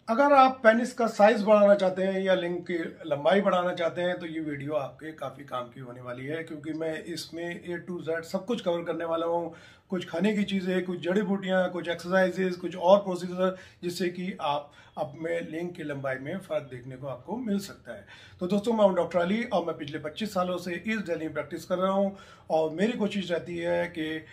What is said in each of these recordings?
अगर आप पेनिस का साइज बढ़ाना चाहते हैं या लिंक की लंबाई बढ़ाना चाहते हैं तो ये वीडियो आपके काफ़ी काम की होने वाली है, क्योंकि मैं इसमें A to Z सब कुछ कवर करने वाला हूँ। कुछ खाने की चीज़ें, कुछ जड़ी बूटियाँ, कुछ एक्सरसाइजेज, कुछ और प्रोसीजर, जिससे कि आप अपने लिंक की लंबाई में फ़र्क देखने को आपको मिल सकता है। तो दोस्तों, मैं हूँ डॉक्टर अली और मैं पिछले 25 सालों से ईस्ट दिल्ली में प्रैक्टिस कर रहा हूँ और मेरी कोशिश रहती है कि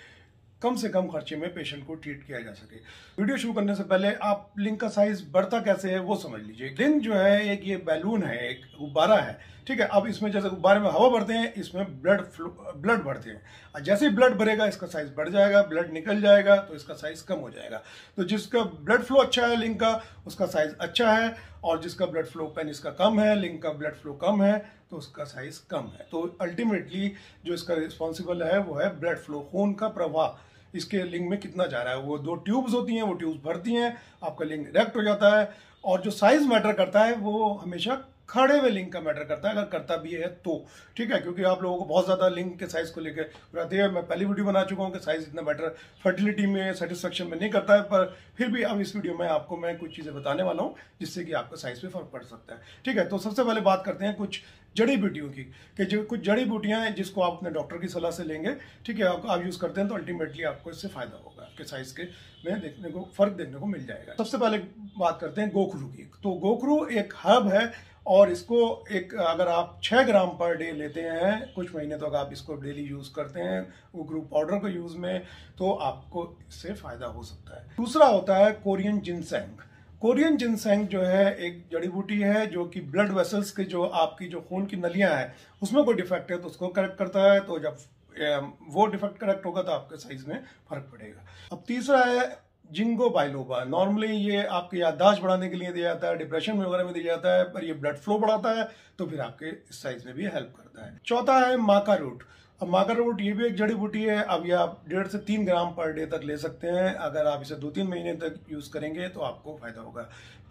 कम से कम खर्चे में पेशेंट को ट्रीट किया जा सके। वीडियो शुरू करने से पहले आप लिंक का साइज बढ़ता कैसे है वो समझ लीजिए। लिंक जो है एक ये बैलून है, एक गुब्बारा है, ठीक है। अब इसमें जैसे गुब्बारे में हवा भरते हैं, इसमें ब्लड भरते हैं और जैसे ही ब्लड भरेगा इसका साइज बढ़ जाएगा, ब्लड निकल जाएगा तो इसका साइज कम हो जाएगा। तो जिसका ब्लड फ्लो अच्छा है लिंक का, उसका साइज अच्छा है, और जिसका ब्लड फ्लो पेनिस का कम है, लिंक का ब्लड फ्लो कम है, तो उसका साइज कम है। तो अल्टीमेटली जो इसका रिस्पॉन्सिबल है वो है ब्लड फ्लो, खून का प्रवाह इसके लिंग में कितना जा रहा है। वो दो ट्यूब्स होती हैं, वो ट्यूब्स भरती हैं, आपका लिंग इरेक्ट हो जाता है। और जो साइज मैटर करता है वो हमेशा खड़े हुए लिंग का मैटर करता है, अगर करता भी है तो, ठीक है। क्योंकि आप लोगों को बहुत ज़्यादा लिंग के साइज को लेकर रहती है। मैं पहली वीडियो बना चुका हूँ कि साइज इतना मैटर फर्टिलिटी में, सेटिस्फेक्शन में नहीं करता है, पर फिर भी अब इस वीडियो में आपको मैं कुछ चीज़ें बताने वाला हूँ जिससे कि आपका साइज पे फर्क पड़ सकता है, ठीक है। तो सबसे पहले बात करते हैं कुछ जड़ी बूटियों की, कि जो कुछ जड़ी बूटियां हैं जिसको आप अपने डॉक्टर की सलाह से लेंगे, ठीक है। आप यूज़ करते हैं तो अल्टीमेटली आपको इससे फायदा होगा, आपके साइज के में देखने को फर्क देखने को मिल जाएगा। सबसे पहले बात करते हैं गोखरू की। तो गोखरू एक हर्ब है और इसको एक अगर आप 6 ग्राम पर डे लेते हैं कुछ महीने तक, आप इसको डेली यूज़ करते हैं गोखरू पाउडर को यूज़ में, तो आपको इससे फ़ायदा हो सकता है। दूसरा होता है कोरियन जिनसेंग। कोरियन जिनसेंग जो है एक जड़ी बूटी है जो कि ब्लड वेसल्स के, जो आपकी जो खून की नलियां हैं उसमें कोई डिफेक्ट है तो उसको करेक्ट करता है। तो जब वो डिफेक्ट करेक्ट होगा तो आपके साइज में फर्क पड़ेगा। अब तीसरा है जिंगो बाइलोबा। नॉर्मली ये आपकी याददाश्त बढ़ाने के लिए दिया जाता है, डिप्रेशन में वगैरह में दिया जाता है, पर ये ब्लड फ्लो बढ़ाता है तो फिर आपके साइज में भी हेल्प करता है। चौथा है माका रूट। अब माका रूट ये भी एक जड़ी बूटी है। अब ये आप 1.5 से 3 ग्राम पर डे तक ले सकते हैं। अगर आप इसे 2-3 महीने तक यूज़ करेंगे तो आपको फायदा होगा,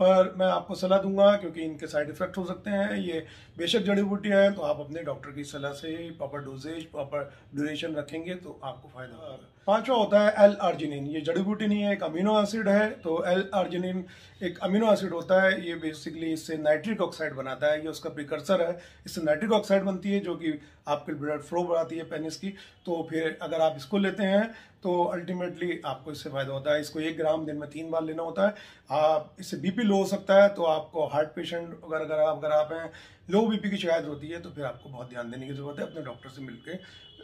पर मैं आपको सलाह दूंगा क्योंकि इनके साइड इफेक्ट हो सकते हैं। ये बेशक जड़ी बूटी है तो आप अपने डॉक्टर की सलाह से प्रॉपर डोजेज, प्रॉपर ड्यूरेशन रखेंगे तो आपको फायदा होगा। पांचवा होता है एल आर्जिनिन। ये जड़ी बूटी नहीं है, एक अमीनो एसिड है। तो एल आर्जिनिन एक अमीनो एसिड होता है, ये बेसिकली इससे नाइट्रिक ऑक्साइड बनाता है, ये उसका प्रिकर्सर है। इससे नाइट्रिक ऑक्साइड बनती है जो कि आपके ब्लड फ्लो बढ़ाती है पेनिस की। तो फिर अगर आप इसको लेते हैं तो अल्टीमेटली आपको इससे फायदा होता है। इसको 1 ग्राम दिन में 3 बार लेना होता है। आप इससे बीपी लो हो सकता है, तो आपको हार्ट पेशेंट अगर आप हैं, लो बीपी की शिकायत होती है, तो फिर आपको बहुत ध्यान देने की जरूरत है। अपने डॉक्टर से मिलकर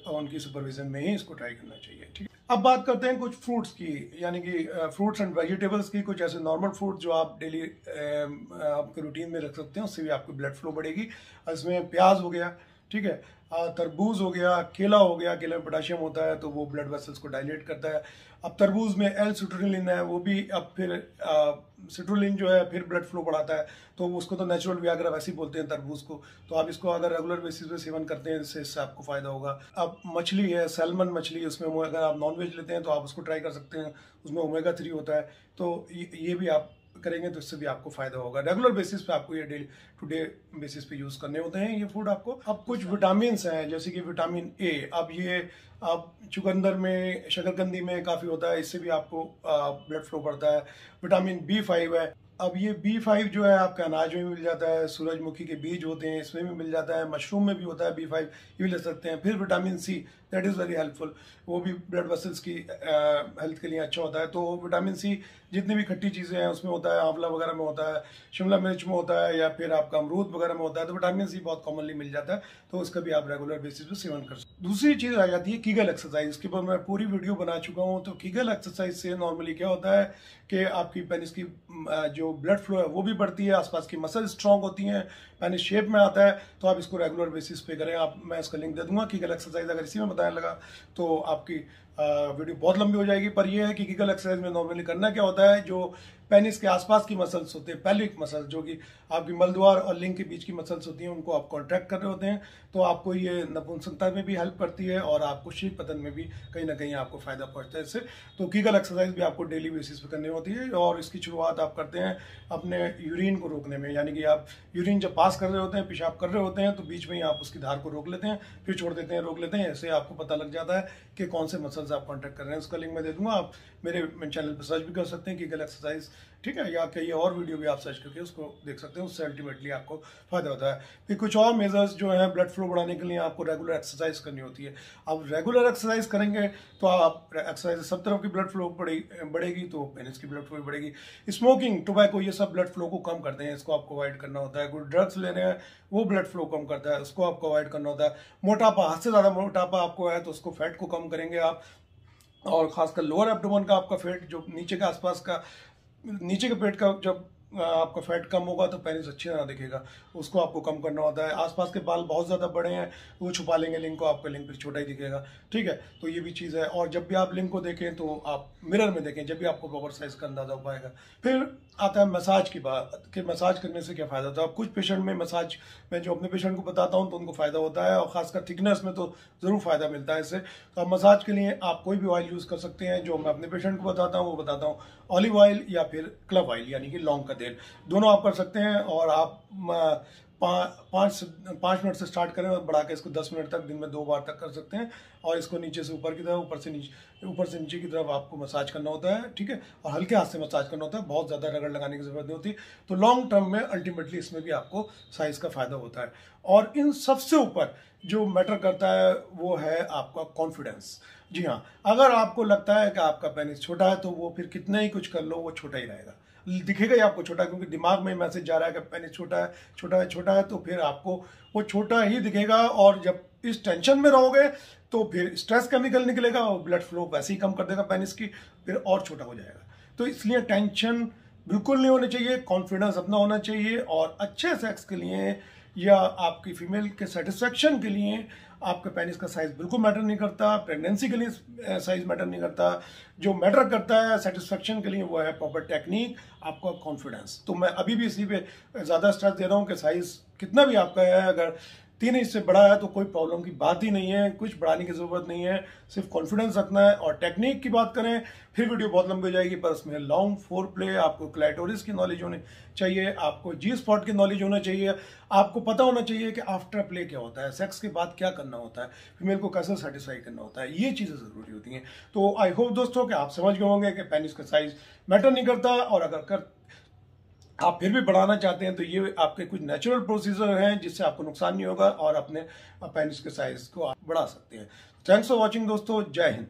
उनकी सुपरविजन में ही इसको ट्राई करना चाहिए, ठीक है। अब बात करते हैं कुछ फ्रूट्स की, यानी कि फ्रूट्स एंड वेजिटेबल्स की। कुछ ऐसे नॉर्मल फ्रूट जो आप डेली आपके रूटीन में रख सकते हैं, उससे भी आपकी ब्लड फ्लो बढ़ेगी। इसमें प्याज हो गया, ठीक है, तरबूज हो गया, केला हो गया। केले में पोटाशियम होता है तो वो ब्लड वेसल्स को डायलेट करता है। अब तरबूज में एल सिट्रुलिन है, वो भी अब फिर सिट्रुलिन जो है फिर ब्लड फ्लो बढ़ाता है। तो उसको तो नेचुरल वियाग्रा वैसे ही बोलते हैं तरबूज को। तो आप इसको अगर रेगुलर बेसिस पे सेवन करते हैं इससे आपको फायदा होगा। अब मछली है, सैल्मन मछली, उसमें अगर आप नॉनवेज लेते हैं तो आप उसको ट्राई कर सकते हैं, उसमें ओमेगा 3 होता है। तो ये भी आप करेंगे तो इससे भी आपको फायदा होगा। रेगुलर बेसिस पे आपको ये डे टू डे बेसिस पे यूज करने होते हैं ये फूड आपको। अब कुछ विटामिन हैं जैसे कि विटामिन ए। अब ये आप चुकंदर में, शकरकंदी में काफ़ी होता है, इससे भी आपको ब्लड फ्लो बढ़ता है। विटामिन B5 है। अब ये B5 जो है आपके अनाज में भी मिल जाता है, सूरजमुखी के बीज होते हैं इसमें भी मिल जाता है, मशरूम में भी होता है B5, ये भी ले सकते हैं। फिर vitamin C, that is very helpful, वो भी ब्लड वेसल्स की हेल्थ के लिए अच्छा होता है। तो विटामिन C जितनी भी खट्टी चीज़ें हैं उसमें होता है, आंवला वगैरह में होता है, शिमला मिर्च में होता है, या फिर आपका अमरूद वगैरह में होता है। तो विटामिन C बहुत कॉमनली मिल जाता है, तो उसका भी आप रेगुलर बेसिस पे सेवन कर सकते हैं। दूसरी चीज़ आ जाती है कीगल एक्सरसाइज। इसके ऊपर मैं पूरी वीडियो बना चुका हूँ। तो कीगल एक्सरसाइज से नॉर्मली क्या होता है कि आपकी पेनिस की जो ब्लड फ्लो है वो भी बढ़ती है, आसपास की मसल स्ट्रांग होती हैं, पेनिस शेप में आता है। तो आप इसको रेगुलर बेसिस पे करें। मैं इसका लिंक दे दूंगा कीगल एक्सरसाइज, अगर इसी में बताने लगा तो आपकी वीडियो बहुत लंबी हो जाएगी। पर यह है कि कीगल एक्सरसाइज में नॉर्मली करना क्या होता है, जो पेनिस के आसपास की मसल्स होते हैं, पेल्विक मसल्स, जो कि आपकी मलद्वार और लिंग के बीच की मसल्स होती हैं, उनको आप कॉन्ट्रैक्ट कर रहे होते हैं। तो आपको ये नपुंसकता में भी हेल्प करती है और आपको शीत पतन में भी कहीं ना कहीं आपको फायदा पहुंचता है इससे। तो कीगल एक्सरसाइज भी आपको डेली बेसिस पे करनी होती है और इसकी शुरुआत आप करते हैं अपने यूरिन को रोकने में। यानी कि आप यूरिन जब पास कर रहे होते हैं, पेशाब कर रहे होते हैं, तो बीच में ही आप उसकी धार को रोक लेते हैं, फिर छोड़ देते हैं, रोक लेते हैं। ऐसे आपको पता लग जाता है कि कौन से मसल्स आप कॉन्ट्रैक्ट कर रहे हैं। उसका लिंक मैं दे दूंगा, आप मेरे चैनल पर सर्च भी कर सकते हैं कीगल एक्सरसाइज, ठीक है, या कई और वीडियो भी आप सर्च करके उसको देख सकते हैं, उससे अल्टीमेटली आपको फायदा होता है। फिर कुछ और मेजर्स जो हैं ब्लड फ्लो बढ़ाने के लिए आपको रेगुलर एक्सरसाइज करनी होती है। आप रेगुलर एक्सरसाइज करेंगे तो आप एक्सरसाइज सब तरफ की ब्लड फ्लो बढ़ेगी, तो पेनिस की ब्लड फ्लो बढ़ेगी। स्मोकिंग, टोबैको, ये सब ब्लड फ्लो को कम करते हैं, इसको आपको अवॉइड करना होता है। कुछ ड्रग्स लेने हैं, वो ब्लड फ्लो कम करता है, उसको आपको अवॉइड करना होता है। मोटापा, हद से ज़्यादा मोटापा आपको है तो उसको फैट को कम करेंगे आप, और खासकर लोअर एब्डोमेन का आपका फैट, जो नीचे के आसपास का, नीचे के पेट का जब आपका फैट कम होगा तो पेनिस अच्छे ना दिखेगा, उसको आपको कम करना होता है। आसपास के बाल बहुत ज़्यादा बड़े हैं, वो छुपा लेंगे लिंग को, आपका लिंग फिर छोटा ही दिखेगा, ठीक है। तो ये भी चीज़ है। और जब भी आप लिंग को देखें तो आप मिरर में देखें, जब भी आपको प्रॉपर साइज का अंदाजा हो पाएगा। फिर आता है मसाज की बात कि मसाज करने से क्या फ़ायदा होता है। अब कुछ पेशेंट में मसाज, मैं जो अपने पेशेंट को बताता हूँ तो उनको फ़ायदा होता है, और ख़ासकर थिकनेस में तो ज़रूर फ़ायदा मिलता है इससे। तो आप मसाज के लिए आप कोई भी ऑयल यूज़ कर सकते हैं। जो मैं अपने पेशेंट को बताता हूँ वो बताता हूँ ऑलिव ऑयल या फिर क्लब ऑयल यानी कि लौंग का तेल, दोनों आप कर सकते हैं। और आप 5 मिनट से स्टार्ट करें और बढ़ा के इसको 10 मिनट तक दिन में 2 बार तक कर सकते हैं। और इसको नीचे से ऊपर की तरफ, ऊपर से नीचे की तरफ आपको मसाज करना होता है, ठीक है। और हल्के हाथ से मसाज करना होता है, बहुत ज़्यादा रगड़ लगाने की जरूरत नहीं होती। तो लॉन्ग टर्म में अल्टीमेटली इसमें भी आपको साइज का फायदा होता है। और इन सबसे ऊपर जो मैटर करता है वो है आपका कॉन्फिडेंस। जी हाँ, अगर आपको लगता है कि आपका पेनिस छोटा है तो वो फिर कितना ही कुछ कर लो वो छोटा ही रहेगा, दिखेगा ही आपको छोटा, क्योंकि दिमाग में मैसेज जा रहा है कि पेनिस छोटा है, छोटा है, छोटा है, तो फिर आपको वो छोटा ही दिखेगा। और जब इस टेंशन में रहोगे तो फिर स्ट्रेस केमिकल निकलेगा और ब्लड फ्लो वैसे ही कम कर देगा पेनिस की, फिर और छोटा हो जाएगा। तो इसलिए टेंशन बिल्कुल नहीं होनी चाहिए, कॉन्फिडेंस अपना होना चाहिए। और अच्छे सेक्स के लिए या आपकी फीमेल के सेटिस्फेक्शन के लिए आपके पेनिस का साइज बिल्कुल मैटर नहीं करता, प्रेगनेंसी के लिए साइज मैटर नहीं करता। जो मैटर करता है सेटिस्फेक्शन के लिए वो है प्रॉपर टेक्निक, आपका कॉन्फिडेंस। तो मैं अभी भी इसी पे ज़्यादा स्ट्रेस दे रहा हूँ कि साइज कितना भी आपका है, अगर 3 इंच से बड़ा है तो कोई प्रॉब्लम की बात ही नहीं है, कुछ बढ़ाने की ज़रूरत नहीं है, सिर्फ कॉन्फिडेंस रखना है। और टेक्निक की बात करें फिर वीडियो बहुत लंबी हो जाएगी, पर उसमें लॉन्ग फोर प्ले, आपको क्लाइटोरिस की नॉलेज होनी चाहिए, आपको जी स्पॉट की नॉलेज होना चाहिए, आपको पता होना चाहिए कि आफ्टर प्ले क्या होता है, सेक्स के बाद क्या करना होता है, फीमेल को कैसे सेटिस्फाई करना होता है, ये चीज़ें ज़रूरी होती हैं। तो आई होप दोस्तों कि आप समझ गए होंगे कि पेनिस का साइज मैटर नहीं करता, और अगर आप फिर भी बढ़ाना चाहते हैं तो ये आपके कुछ नेचुरल प्रोसीजर हैं जिससे आपको नुकसान नहीं होगा और अपने पेनिस के साइज को आप बढ़ा सकते हैं। थैंक्स फॉर वॉचिंग दोस्तों, जय हिंद।